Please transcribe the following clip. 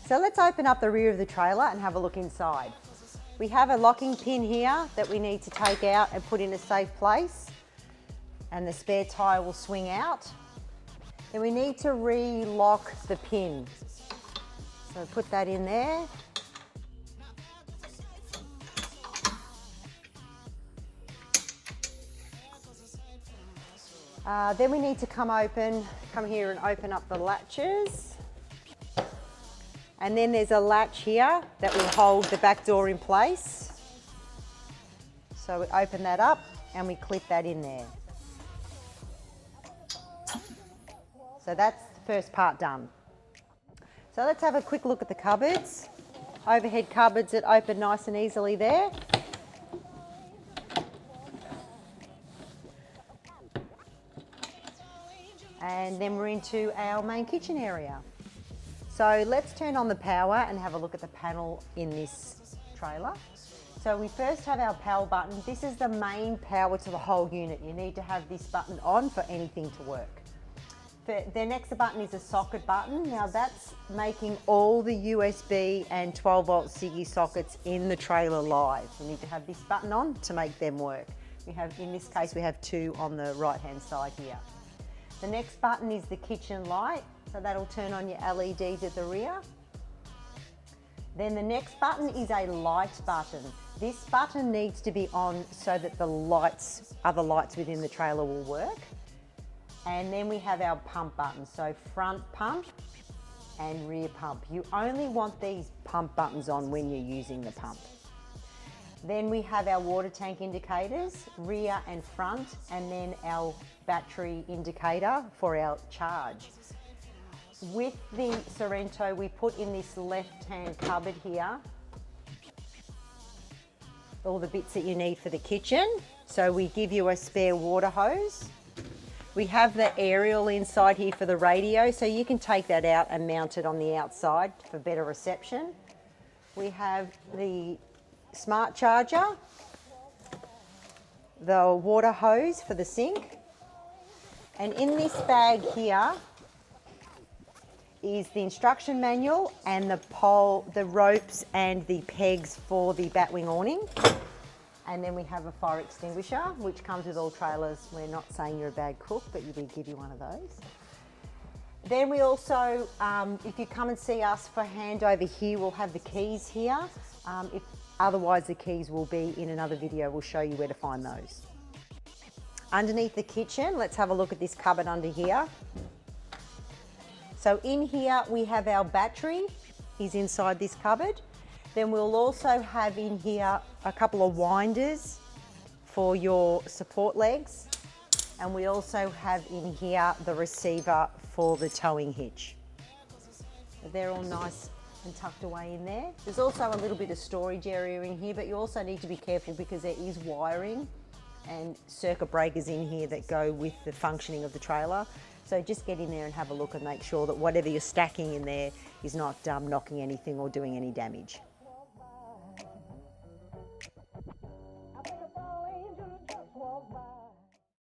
So let's open up the rear of the trailer and have a look inside. We have a locking pin here that we need to take out and put in a safe place, and the spare tyre will swing out. Then we need to re-lock the pin. So put that in there. Then we need to come here and open up the latches. And then there's a latch here that will hold the back door in place. So we open that up and we clip that in there. So that's the first part done. So let's have a quick look at the cupboards. Overhead cupboards that open nice and easily there. And then we're into our main kitchen area. So let's turn on the power and have a look at the panel in this trailer. So we first have our power button. This is the main power to the whole unit. You need to have this button on for anything to work. The next button is a socket button. Now that's making all the USB and 12 volt SIGGI sockets in the trailer live. We need to have this button on to make them work. In this case, we have two on the right hand side here. The next button is the kitchen light. So that'll turn on your LEDs at the rear. Then the next button is a light button. This button needs to be on so that the other lights within the trailer will work. And then we have our pump buttons, so front pump and rear pump. You only want these pump buttons on when you're using the pump. Then we have our water tank indicators, rear and front, and then our battery indicator for our charge. With the Sorento, we put in this left-hand cupboard here all the bits that you need for the kitchen. So we give you a spare water hose. We have the aerial inside here for the radio, so you can take that out and mount it on the outside for better reception. We have the smart charger, the water hose for the sink, and in this bag here is the instruction manual and the pole, the ropes and the pegs for the batwing awning. And then we have a fire extinguisher, which comes with all trailers. We're not saying you're a bad cook, but we give you one of those. Then we also, if you come and see us for handover here, we'll have the keys here. Otherwise, the keys will be in another video. We'll show you where to find those. Underneath the kitchen, let's have a look at this cupboard under here. So in here, we have our battery is inside this cupboard. Then we'll also have in here a couple of winders for your support legs. And we also have in here the receiver for the towing hitch. They're all nice and tucked away in there. There's also a little bit of storage area in here, but you also need to be careful because there is wiring and circuit breakers in here that go with the functioning of the trailer. So just get in there and have a look and make sure that whatever you're stacking in there is not knocking anything or doing any damage.